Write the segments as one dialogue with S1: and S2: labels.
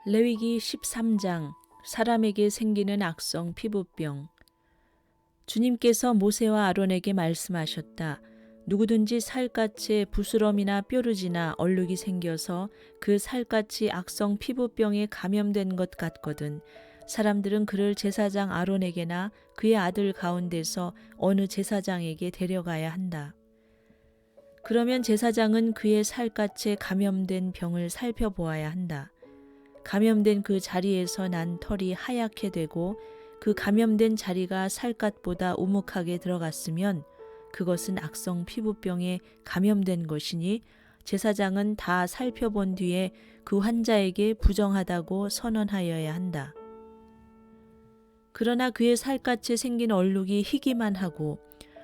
S1: 레위기 13장 사람에게 생기는 악성 피부병. 주님께서 모세와 아론에게 말씀하셨다. 누구든지 살갗에 부스럼이나 뾰루지나 얼룩이 생겨서 그 살갗이 악성 피부병에 감염된 것 같거든 사람들은 그를 제사장 아론에게나 그의 아들 가운데서 어느 제사장에게 데려가야 한다. 그러면 제사장은 그의 살갗에 감염된 병을 살펴보아야 한다. 감염된 그 자리에서 난 털이 하얗게 되고 그 감염된 자리가 살갗보다 우묵하게 들어갔으면 그것은 악성 피부병에 감염된 것이니 제사장은 다 살펴본 뒤에 그 환자에게 부정하다고 선언하여야 한다. 그러나 그의 살갗에 생긴 얼룩이 희기만 하고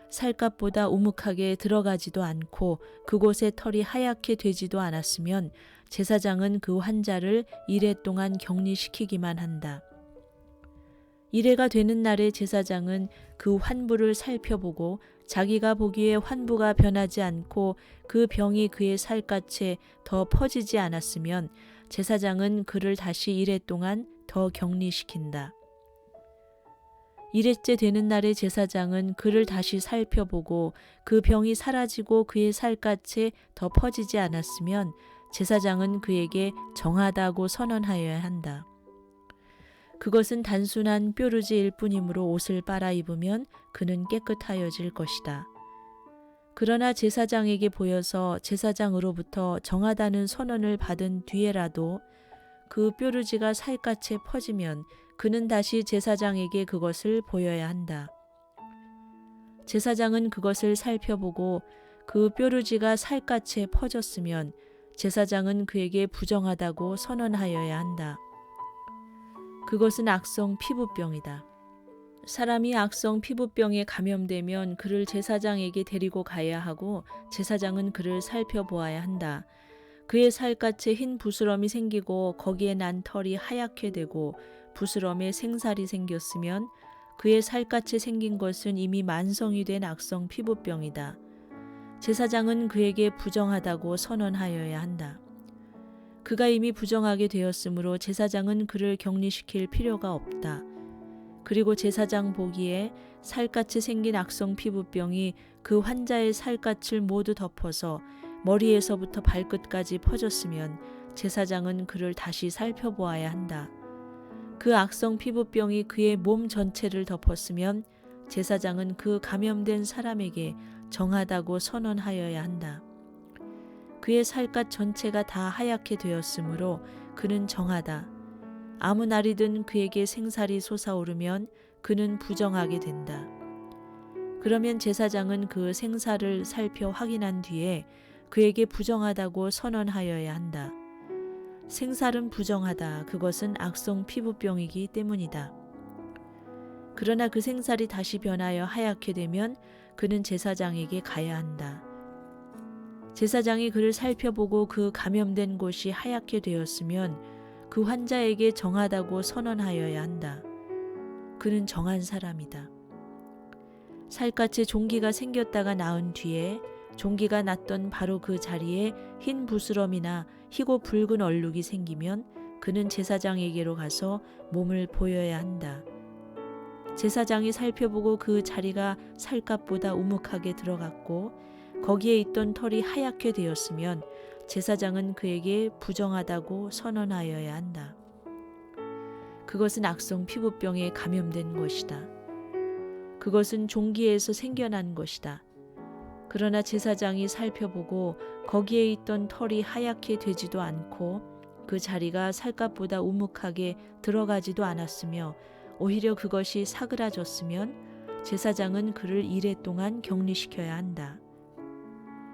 S1: 살갗보다 우묵하게 들어가지도 않고 그곳에 털이 하얗게 되지도 않았으면 제사장은 그 환자를 이레 동안 격리시키기만 한다. 이레가 되는 날에 제사장은 그 환부를 살펴보고 자기가 보기에 환부가 변하지 않고 그 병이 그의 살갗에 더 퍼지지 않았으면 제사장은 그를 다시 이레 동안 더 격리시킨다. 이레째 되는 날에 제사장은 그를 다시 살펴보고 그 병이 사라지고 그의 살갗에 더 퍼지지 않았으면 제사장은 그에게 정하다고 선언하여야 한다. 그것은 단순한 뾰루지일 뿐이므로 옷을 빨아 입으면 그는 깨끗하여질 것이다. 그러나 제사장에게 보여서 제사장으로부터 정하다는 선언을 받은 뒤에라도 그 뾰루지가 살갗에 퍼지면 그는 다시 제사장에게 그것을 보여야 한다. 제사장은 그것을 살펴보고 그 뾰루지가 살갗에 퍼졌으면 제사장은 그에게 부정하다고 선언하여야 한다. 그것은 악성 피부병이다. 사람이 악성 피부병에 감염되면 그를 제사장에게 데리고 가야 하고 제사장은 그를 살펴보아야 한다. 그의 살갗에 흰 부스럼이 생기고 거기에 난 털이 하얗게 되고 부스럼에 생살이 생겼으면 그의 살갗에 생긴 것은 이미 만성이 된 악성 피부병이다. 제사장은 그에게 부정하다고 선언하여야 한다. 그가 이미 부정하게 되었으므로 제사장은 그를 격리시킬 필요가 없다. 그리고 제사장 보기에 살갗에 생긴 악성 피부병이 그 환자의 살갗을 모두 덮어서 머리에서부터 발끝까지 퍼졌으면 제사장은 그를 다시 살펴보아야 한다. 그 악성 피부병이 그의 몸 전체를 덮었으면 제사장은 그 감염된 사람에게 정하다고 선언하여야 한다. 그의 살갗 전체가 다 하얗게 되었으므로 그는 정하다. 아무 날이든 그에게 생살이 솟아오르면 그는 부정하게 된다. 그러면 제사장은 그 생살을 살펴 확인한 뒤에 그에게 부정하다고 선언하여야 한다. 생살은 부정하다. 그것은 악성 피부병이기 때문이다. 그러나 그 생살이 다시 변하여 하얗게 되면 그는 제사장에게 가야 한다. 제사장이 그를 살펴보고 그 감염된 곳이 하얗게 되었으면 그 환자에게 정하다고 선언하여야 한다. 그는 정한 사람이다. 살갗에 종기가 생겼다가 나은 뒤에 종기가 났던 바로 그 자리에 흰 부스럼이나 희고 붉은 얼룩이 생기면 그는 제사장에게로 가서 몸을 보여야 한다. 제사장이 살펴보고 그 자리가 살갗보다 우묵하게 들어갔고 거기에 있던 털이 하얗게 되었으면 제사장은 그에게 부정하다고 선언하여야 한다. 그것은 악성 피부병에 감염된 것이다. 그것은 종기에서 생겨난 것이다. 그러나 제사장이 살펴보고 거기에 있던 털이 하얗게 되지도 않고 그 자리가 살갗보다 우묵하게 들어가지도 않았으며 오히려 그것이 사그라졌으면 제사장은 그를 이레 동안 격리시켜야 한다.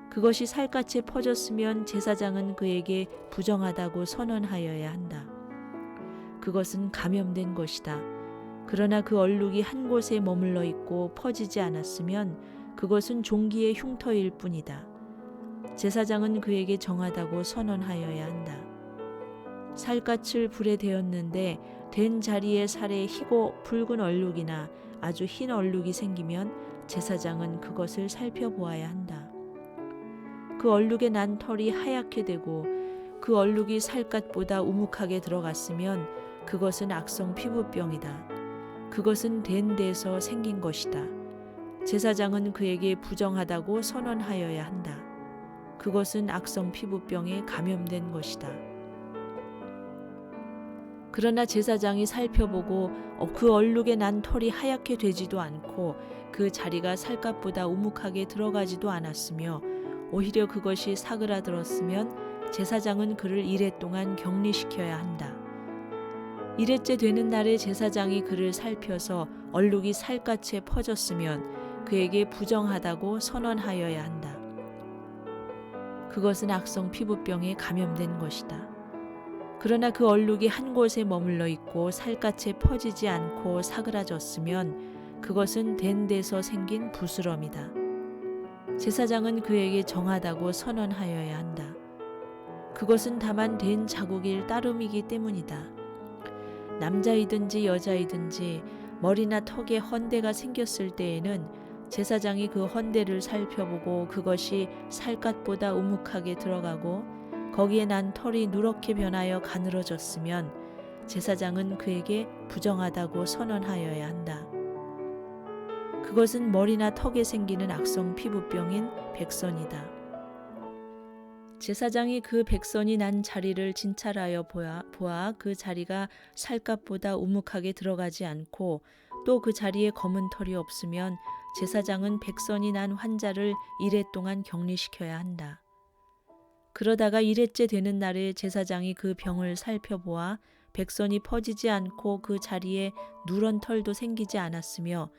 S1: 그것이 살갗에 퍼졌으면 제사장은 그에게 부정하다고 선언하여야 한다. 그것은 감염된 것이다. 그러나 그 얼룩이 한 곳에 머물러 있고 퍼지지 않았으면 그것은 종기의 흉터일 뿐이다. 제사장은 그에게 정하다고 선언하여야 한다. 살갗을 불에 대었는데 된 자리에 살에 희고 붉은 얼룩이나 아주 흰 얼룩이 생기면 제사장은 그것을 살펴보아야 한다. 그 얼룩에 난 털이 하얗게 되고 그 얼룩이 살갗보다 우묵하게 들어갔으면 그것은 악성 피부병이다. 그것은 된 데서 생긴 것이다. 제사장은 그에게 부정하다고 선언하여야 한다. 그것은 악성 피부병에 감염된 것이다. 그러나 제사장이 살펴보고 그 얼룩에 난 털이 하얗게 되지도 않고 그 자리가 살갗보다 우묵하게 들어가지도 않았으며 오히려 그것이 사그라들었으면 제사장은 그를 이레 동안 격리시켜야 한다. 이레째 되는 날에 제사장이 그를 살펴서 얼룩이 살갗에 퍼졌으면 그에게 부정하다고 선언하여야 한다. 그것은 악성 피부병에 감염된 것이다. 그러나 그 얼룩이 한 곳에 머물러 있고 살갗에 퍼지지 않고 사그라졌으면 그것은 된 데서 생긴 부스럼이다. 제사장은 그에게 정하다고 선언하여야 한다. 그것은 다만 된 자국일 따름이기 때문이다. 남자이든지 여자이든지 머리나 턱에 헌대가 생겼을 때에는 제사장이 그 헌대를 살펴보고 그것이 살갗보다 우묵하게 들어가고 거기에 난 털이 누렇게 변하여 가늘어졌으면 제사장은 그에게 부정하다고 선언하여야 한다. 그것은 머리나 턱에 생기는 악성 피부병인 백선이다. 제사장이 그 백선이 난 자리를 진찰하여 보아 그 자리가 살갗보다 우묵하게 들어가지 않고 또 그 자리에 검은 털이 없으면 제사장은 백선이 난 환자를 이레 동안 격리시켜야 한다. 그러다가 이레째 되는 날에 제사장이 그 병을 살펴보아 백선이 퍼지지 않고 그 자리에 누런 털도 생기지 않았으며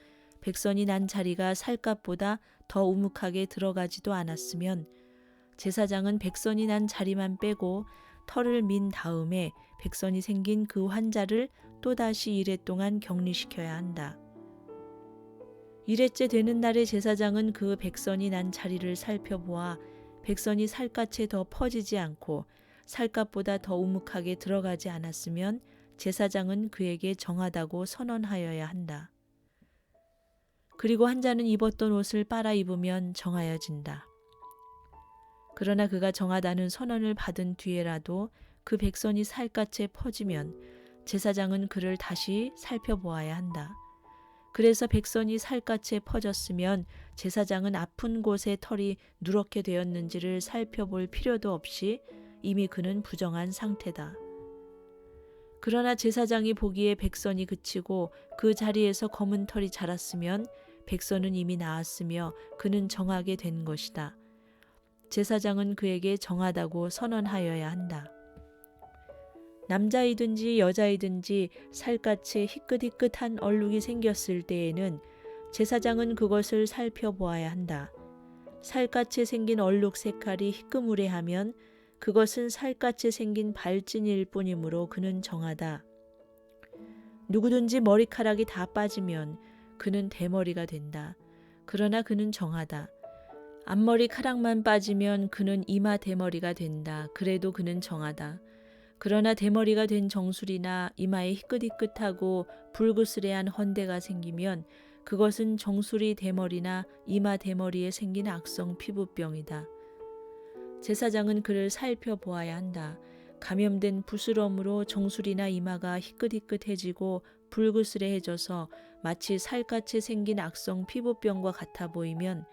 S1: 백선이 난 자리가 살갗보다 더 우묵하게 들어가지도 않았으면 제사장은 백선이 난 자리만 빼고 털을 민 다음에 백선이 생긴 그 환자를 또다시 이레 동안 격리시켜야 한다. 이레째 되는 날에 제사장은 그 백선이 난 자리를 살펴보아 백선이 살갗에 더 퍼지지 않고 살갗보다 더 우묵하게 들어가지 않았으면 제사장은 그에게 정하다고 선언하여야 한다. 그리고 환자는 입었던 옷을 빨아 입으면 정하여진다. 그러나 그가 정하다는 선언을 받은 뒤에라도 그 백선이 살갗에 퍼지면 제사장은 그를 다시 살펴보아야 한다. 그래서 백선이 살갗에 퍼졌으면 제사장은 아픈 곳에 털이 누렇게 되었는지를 살펴볼 필요도 없이 이미 그는 부정한 상태다. 그러나 제사장이 보기에 백선이 그치고 그 자리에서 검은 털이 자랐으면 백선은 이미 나았으며 그는 정하게 된 것이다. 제사장은 그에게 정하다고 선언하여야 한다. 남자이든지 여자이든지 살갗에 희끗희끗한 얼룩이 생겼을 때에는 제사장은 그것을 살펴보아야 한다. 살갗에 생긴 얼룩 색깔이 희끄무레하면 그것은 살갗에 생긴 발진일 뿐이므로 그는 정하다. 누구든지 머리카락이 다 빠지면 그는 대머리가 된다. 그러나 그는 정하다. 앞머리카락만 빠지면 그는 이마 대머리가 된다. 그래도 그는 정하다. 그러나 대머리가 된 정수리나 이마에 희끗희끗하고 불그스레한 헌대가 생기면 그것은 정수리 대머리나 이마 대머리에 생긴 악성 피부병이다. 제사장은 그를 살펴보아야 한다. 감염된 부스럼으로 정수리나 이마가 희끗희끗해지고 불그스레해져서 마치 살갗에 생긴 악성 피부병과 같아 보이면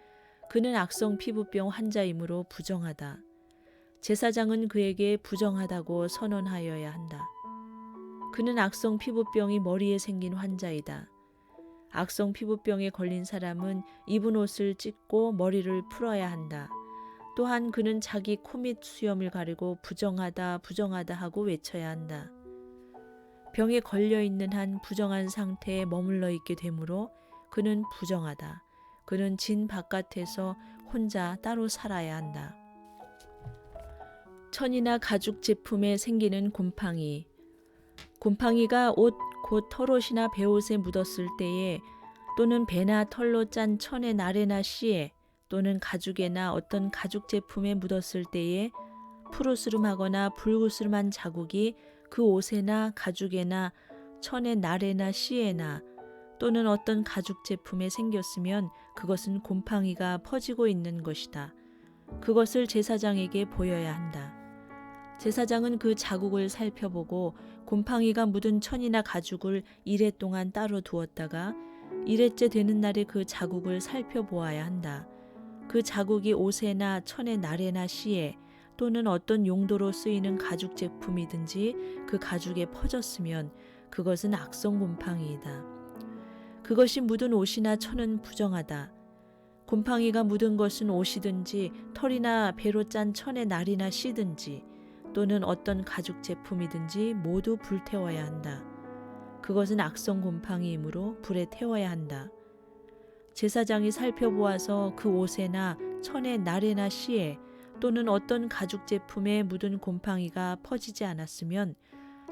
S1: 그는 악성 피부병 환자이므로 부정하다. 제사장은 그에게 부정하다고 선언하여야 한다. 그는 악성 피부병이 머리에 생긴 환자이다. 악성 피부병에 걸린 사람은 입은 옷을 찢고 머리를 풀어야 한다. 또한 그는 자기 코 밑 수염을 가리고 부정하다 부정하다 하고 외쳐야 한다. 병에 걸려있는 한 부정한 상태에 머물러 있게 되므로 그는 부정하다. 그는 진 바깥에서 혼자 따로 살아야 한다. 천이나 가죽 제품에 생기는 곰팡이. 곰팡이가 옷, 곧 털옷이나 베옷에 묻었을 때에 또는 배나 털로 짠 천의 나래나 씨에 또는 가죽에나 어떤 가죽 제품에 묻었을 때에 푸르스름하거나 불그스름한 자국이 그 옷에나 가죽에나 천의 나래나 씨에나 또는 어떤 가죽 제품에 생겼으면 그것은 곰팡이가 퍼지고 있는 것이다. 그것을 제사장에게 보여야 한다. 제사장은 그 자국을 살펴보고 곰팡이가 묻은 천이나 가죽을 이레 동안 따로 두었다가 이레째 되는 날에 그 자국을 살펴보아야 한다. 그 자국이 옷에나 천의 나래나 씨에 또는 어떤 용도로 쓰이는 가죽 제품이든지 그 가죽에 퍼졌으면 그것은 악성 곰팡이이다. 그것이 묻은 옷이나 천은 부정하다. 곰팡이가 묻은 것은 옷이든지 털이나 배로 짠 천의 날이나 씨든지 또는 어떤 가죽 제품이든지 모두 불태워야 한다. 그것은 악성 곰팡이이므로 불에 태워야 한다. 제사장이 살펴보아서 그 옷에나 천의 날에나 씨에 또는 어떤 가죽 제품에 묻은 곰팡이가 퍼지지 않았으면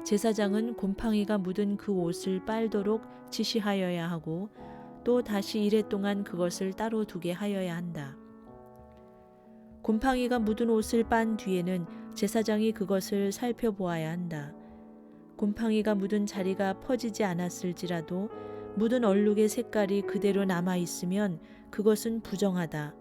S1: 제사장은 곰팡이가 묻은 그 옷을 빨도록 지시하여야 하고 또 다시 이레 동안 그것을 따로 두게 하여야 한다. 곰팡이가 묻은 옷을 빤 뒤에는 제사장이 그것을 살펴보아야 한다. 곰팡이가 묻은 자리가 퍼지지 않았을지라도 묻은 얼룩의 색깔이 그대로 남아 있으면 그것은 부정하다.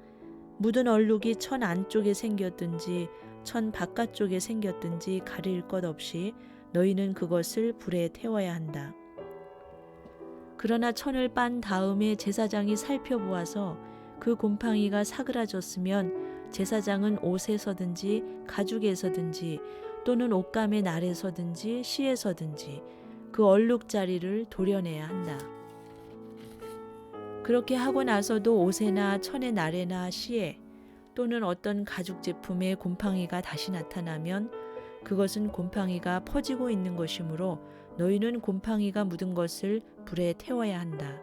S1: 묻은 얼룩이 천 안쪽에 생겼든지 천 바깥쪽에 생겼든지 가릴 것 없이 너희는 그것을 불에 태워야 한다. 그러나 천을 빤 다음에 제사장이 살펴보아서 그 곰팡이가 사그라졌으면 제사장은 옷에서든지 가죽에서든지 또는 옷감의 날에서든지 씨에서든지 그 얼룩자리를 도려내야 한다. 그렇게 하고 나서도 옷에나 천의 날에나 씨에 또는 어떤 가죽 제품에 곰팡이가 다시 나타나면 그것은 곰팡이가 퍼지고 있는 것이므로 너희는 곰팡이가 묻은 것을 불에 태워야 한다.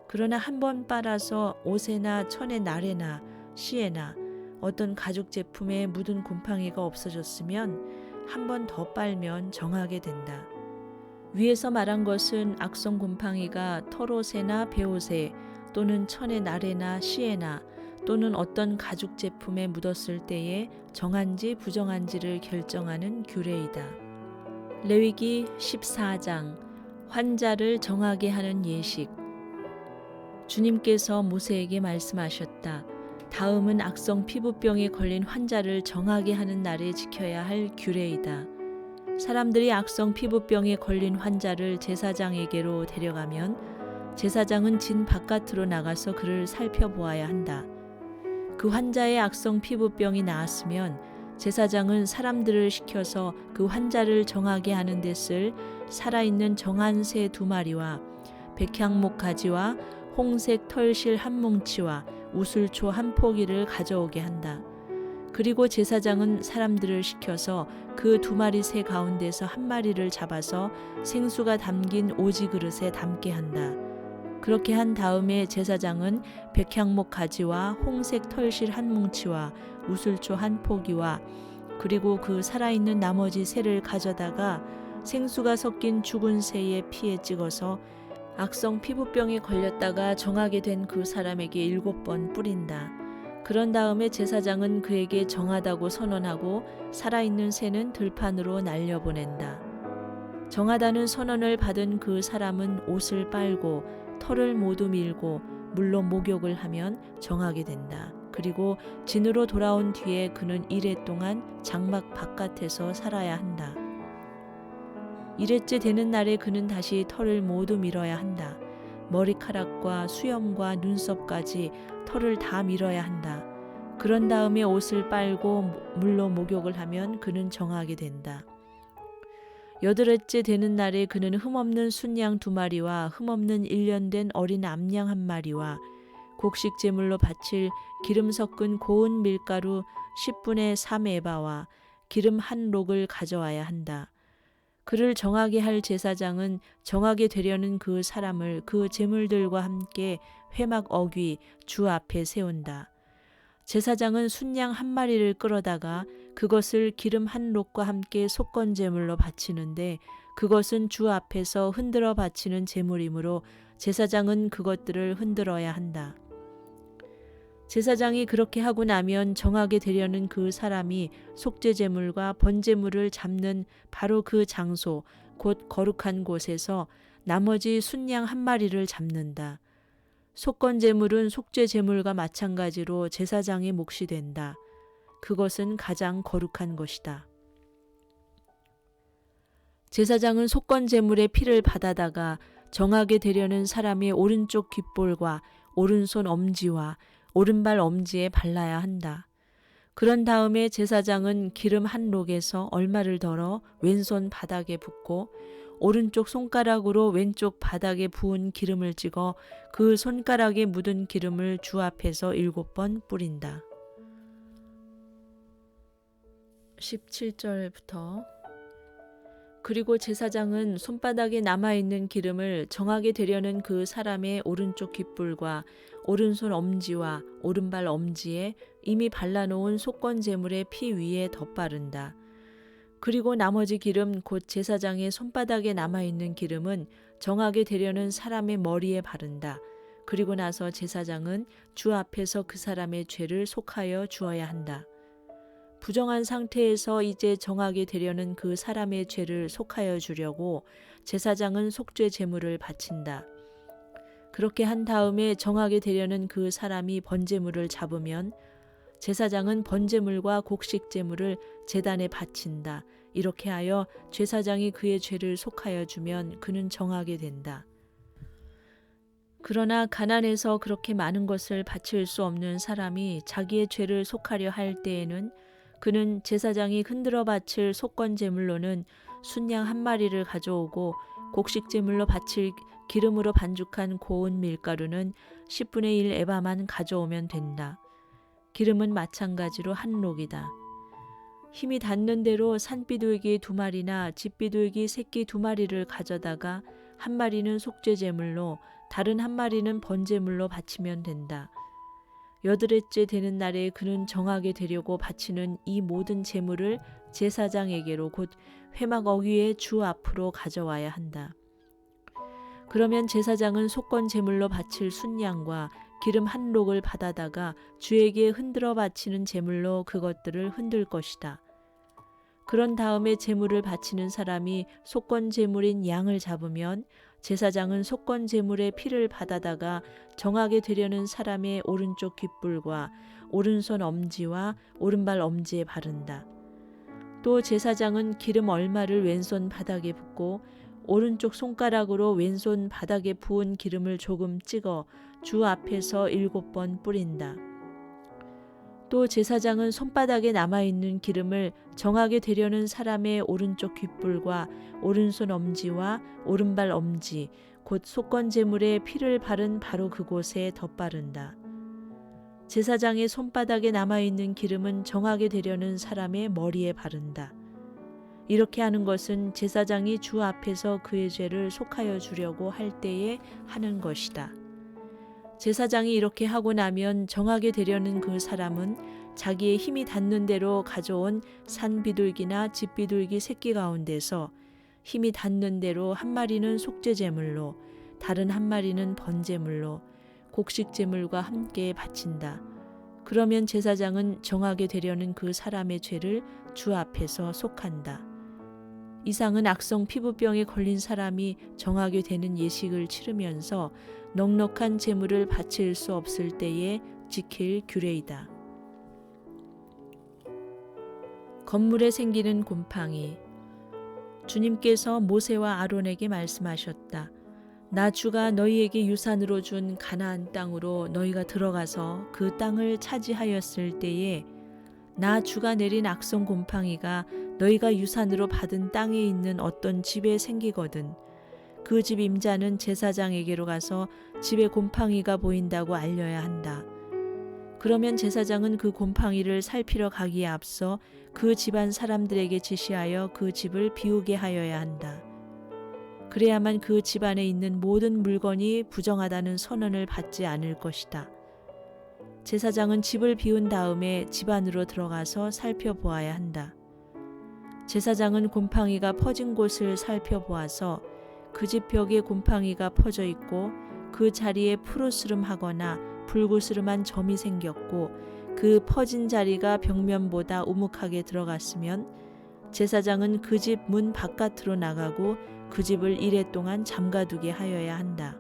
S1: 그러나 한 번 빨아서 옷에나 천의 날에나 씨에나 어떤 가죽 제품에 묻은 곰팡이가 없어졌으면 한 번 더 빨면 정하게 된다. 위에서 말한 것은 악성 곰팡이가 털옷에나 배옷에 또는 천의 날에나 씨에나 또는 어떤 가죽 제품에 묻었을 때에 정한지 부정한지를 결정하는 규례이다. 레위기 14장 환자를 정하게 하는 예식. 주님께서 모세에게 말씀하셨다. 다음은 악성 피부병에 걸린 환자를 정하게 하는 날에 지켜야 할 규례이다. 사람들이 악성 피부병에 걸린 환자를 제사장에게로 데려가면 제사장은 진 바깥으로 나가서 그를 살펴보아야 한다. 그 환자의 악성 피부병이 나았으면 제사장은 사람들을 시켜서 그 환자를 정하게 하는 데 쓸 살아있는 정한 새 2마리와 백향목 가지와 홍색 털실 한 뭉치와 우슬초 한 포기를 가져오게 한다. 그리고 제사장은 사람들을 시켜서 그 2마리 새 가운데서 1마리를 잡아서 생수가 담긴 오지 그릇에 담게 한다. 그렇게 한 다음에 제사장은 백향목 가지와 홍색 털실 한 뭉치와 우슬초 한 포기와 그리고 그 살아있는 나머지 새를 가져다가 생수가 섞인 죽은 새의 피에 찍어서 악성 피부병에 걸렸다가 정하게 된 그 사람에게 7번 뿌린다. 그런 다음에 제사장은 그에게 정하다고 선언하고 살아있는 새는 들판으로 날려보낸다. 정하다는 선언을 받은 그 사람은 옷을 빨고 털을 모두 밀고 물로 목욕을 하면 정하게 된다. 그리고 진으로 돌아온 뒤에 그는 이레 동안 장막 바깥에서 살아야 한다. 이레째 되는 날에 그는 다시 털을 모두 밀어야 한다. 머리카락과 수염과 눈썹까지 털을 다 밀어야 한다. 그런 다음에 옷을 빨고 물로 목욕을 하면 그는 정하게 된다. 8회째 되는 날에 그는 흠없는 순양 2마리와 흠없는 1년 된 어린 암양 1마리와 곡식 제물로 바칠 기름 섞은 고운 밀가루 10분의 3에바와 기름 1록을 가져와야 한다. 그를 정하게 할 제사장은 정하게 되려는 그 사람을 그 제물들과 함께 회막 어귀 주 앞에 세운다. 제사장은 순양 1마리를 끌어다가 그것을 기름 1록과 함께 속건 제물로 바치는데 그것은 주 앞에서 흔들어 바치는 제물이므로 제사장은 그것들을 흔들어야 한다. 제사장이 그렇게 하고 나면 정하게 되려는 그 사람이 속죄 제물과 번제물을 잡는 바로 그 장소 곧 거룩한 곳에서 나머지 순양 1마리를 잡는다. 속건 제물은 속죄 제물과 마찬가지로 제사장의 몫이 된다. 그것은 가장 거룩한 것이다. 제사장은 속건 제물의 피를 받아다가 정하게 되려는 사람의 오른쪽 귓볼과 오른손 엄지와 오른발 엄지에 발라야 한다. 그런 다음에 제사장은 기름 한 록에서 얼마를 덜어 왼손 바닥에 붓고 오른쪽 손가락으로 왼쪽 바닥에 부은 기름을 찍어 그 손가락에 묻은 기름을 주 앞에서 7번 뿌린다. 17절부터 그리고 제사장은 손바닥에 남아있는 기름을 정하게 되려는 그 사람의 오른쪽 귓불과 오른손 엄지와 오른발 엄지에 이미 발라놓은 속건 제물의 피 위에 덧바른다. 그리고 나머지 기름 곧 제사장의 손바닥에 남아있는 기름은 정하게 되려는 사람의 머리에 바른다. 그리고 나서 제사장은 주 앞에서 그 사람의 죄를 속하여 주어야 한다. 부정한 상태에서 이제 정하게 되려는 그 사람의 죄를 속하여 주려고 제사장은 속죄 제물을 바친다. 그렇게 한 다음에 정하게 되려는 그 사람이 번제물을 잡으면 제사장은 번제물과 곡식 제물을 제단에 바친다. 이렇게 하여 제사장이 그의 죄를 속하여 주면 그는 정하게 된다. 그러나 가난해서 그렇게 많은 것을 바칠 수 없는 사람이 자기의 죄를 속하려 할 때에는 그는 제사장이 흔들어 바칠 속건 제물로는 순양 한 마리를 가져오고 곡식 제물로 바칠 기름으로 반죽한 고운 밀가루는 10분의 1 에바만 가져오면 된다. 기름은 마찬가지로 한 록이다. 힘이 닿는 대로 산비둘기 2마리나 집비둘기 새끼 2마리를 가져다가 한 마리는 속죄 제물로 다른 한 마리는 번제물로 바치면 된다. 8회째 되는 날에 그는 정하게 되려고 바치는 이 모든 제물을 제사장에게로 곧 회막 어귀의 주 앞으로 가져와야 한다. 그러면 제사장은 속건 제물로 바칠 순양과 기름 한 록을 받아다가 주에게 흔들어 바치는 제물로 그것들을 흔들 것이다. 그런 다음에 제물을 바치는 사람이 속건 제물인 양을 잡으면 제사장은 속건 제물의 피를 받아다가 정하게 되려는 사람의 오른쪽 귓불과 오른손 엄지와 오른발 엄지에 바른다. 또 제사장은 기름 얼마를 왼손 바닥에 붓고 오른쪽 손가락으로 왼손 바닥에 부은 기름을 조금 찍어 주 앞에서 7번 뿌린다. 또 제사장은 손바닥에 남아있는 기름을 정하게 되려는 사람의 오른쪽 귓불과 오른손 엄지와 오른발 엄지 곧 속건 제물에 피를 바른 바로 그곳에 덧바른다. 제사장의 손바닥에 남아있는 기름은 정하게 되려는 사람의 머리에 바른다. 이렇게 하는 것은 제사장이 주 앞에서 그의 죄를 속하여 주려고 할 때에 하는 것이다. 제사장이 이렇게 하고 나면 정하게 되려는 그 사람은 자기의 힘이 닿는 대로 가져온 산비둘기나 집비둘기 새끼 가운데서 힘이 닿는 대로 한 마리는 속죄 제물로 다른 한 마리는 번제물로 곡식 제물과 함께 바친다. 그러면 제사장은 정하게 되려는 그 사람의 죄를 주 앞에서 속한다. 이상은 악성 피부병에 걸린 사람이 정하게 되는 예식을 치르면서 넉넉한 제물을 바칠 수 없을 때에 지킬 규례이다. 건물에 생기는 곰팡이. 주님께서 모세와 아론에게 말씀하셨다. 나 주가 너희에게 유산으로 준 가나안 땅으로 너희가 들어가서 그 땅을 차지하였을 때에 나 주가 내린 악성 곰팡이가 너희가 유산으로 받은 땅에 있는 어떤 집에 생기거든 그 집 임자는 제사장에게로 가서 집에 곰팡이가 보인다고 알려야 한다. 그러면 제사장은 그 곰팡이를 살피러 가기에 앞서 그 집안 사람들에게 지시하여 그 집을 비우게 하여야 한다. 그래야만 그 집안에 있는 모든 물건이 부정하다는 선언을 받지 않을 것이다. 제사장은 집을 비운 다음에 집 안으로 들어가서 살펴보아야 한다. 제사장은 곰팡이가 퍼진 곳을 살펴보아서 그 집 벽에 곰팡이가 퍼져 있고 그 자리에 푸르스름하거나 불구스름한 점이 생겼고 그 퍼진 자리가 벽면보다 우묵하게 들어갔으면 제사장은 그 집 문 바깥으로 나가고 그 집을 이레 동안 잠가두게 하여야 한다.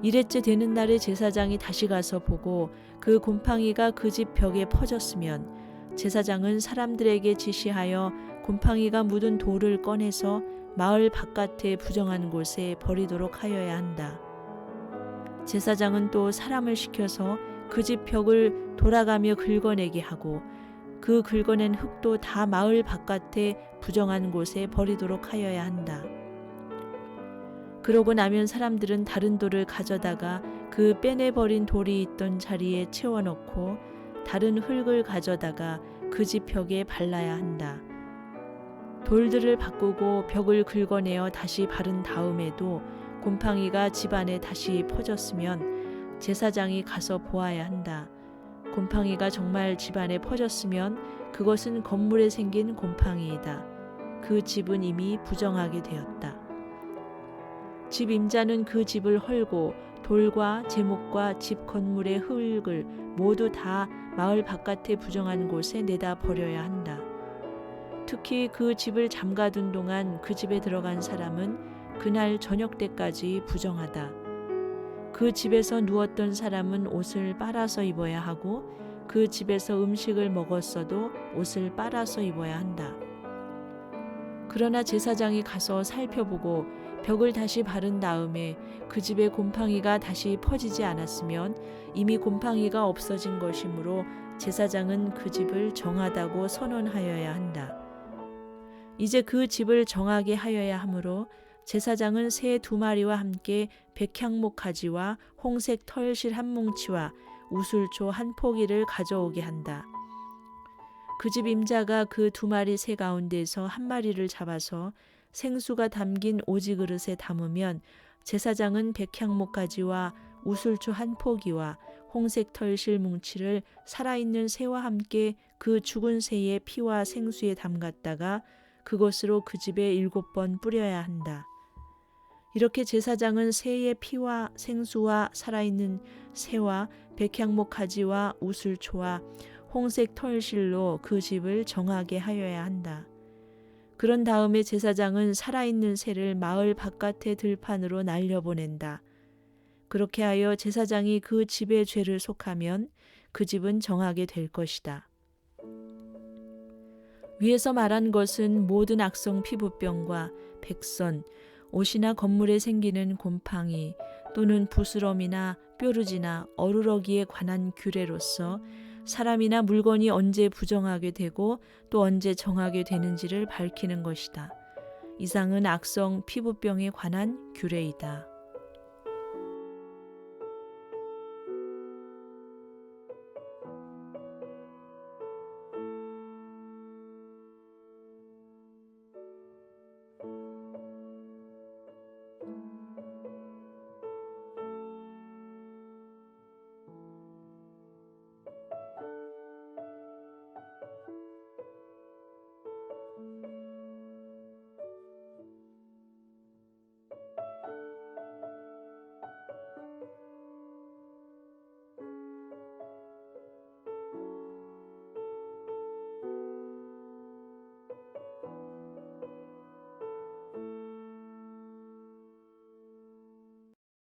S1: 이레째 되는 날에 제사장이 다시 가서 보고 그 곰팡이가 그 집 벽에 퍼졌으면 제사장은 사람들에게 지시하여 곰팡이가 묻은 돌을 꺼내서 마을 바깥의 부정한 곳에 버리도록 하여야 한다. 제사장은 또 사람을 시켜서 그 집 벽을 돌아가며 긁어내게 하고 그 긁어낸 흙도 다 마을 바깥의 부정한 곳에 버리도록 하여야 한다. 그러고 나면 사람들은 다른 돌을 가져다가 그 빼내버린 돌이 있던 자리에 채워넣고 다른 흙을 가져다가 그 집 벽에 발라야 한다. 돌들을 바꾸고 벽을 긁어내어 다시 바른 다음에도 곰팡이가 집 안에 다시 퍼졌으면 제사장이 가서 보아야 한다. 곰팡이가 정말 집 안에 퍼졌으면 그것은 건물에 생긴 곰팡이이다. 그 집은 이미 부정하게 되었다. 집 임자는 그 집을 헐고 돌과 제목과 집 건물의 흙을 모두 다 마을 바깥의 부정한 곳에 내다 버려야 한다. 특히 그 집을 잠가둔 동안 그 집에 들어간 사람은 그날 저녁 때까지 부정하다. 그 집에서 누웠던 사람은 옷을 빨아서 입어야 하고 그 집에서 음식을 먹었어도 옷을 빨아서 입어야 한다. 그러나 제사장이 가서 살펴보고 벽을 다시 바른 다음에 그 집에 곰팡이가 다시 퍼지지 않았으면 이미 곰팡이가 없어진 것이므로 제사장은 그 집을 정하다고 선언하여야 한다. 이제 그 집을 정하게 하여야 하므로 제사장은 새 2마리와 함께 백향목 가지와 홍색 털실 한 뭉치와 우술초 한 포기를 가져오게 한다. 그 집 임자가 그 2마리 새 가운데서 1마리를 잡아서 생수가 담긴 오지 그릇에 담으면 제사장은 백향목 가지와 우술초 한 포기와 홍색 털실 뭉치를 살아있는 새와 함께 그 죽은 새의 피와 생수에 담갔다가 그것으로 그 집에 7번 뿌려야 한다. 이렇게 제사장은 새의 피와 생수와 살아있는 새와 백향목 가지와 우술초와 홍색 털실로 그 집을 정하게 하여야 한다. 그런 다음에 제사장은 살아있는 새를 마을 바깥의 들판으로 날려보낸다. 그렇게 하여 제사장이 그 집의 죄를 속하면 그 집은 정하게 될 것이다. 위에서 말한 것은 모든 악성 피부병과 백선, 옷이나 건물에 생기는 곰팡이 또는 부스럼이나 뾰루지나 어루러기에 관한 규례로서 사람이나 물건이 언제 부정하게 되고 또 언제 정하게 되는지를 밝히는 것이다. 이상은 악성 피부병에 관한 규례이다.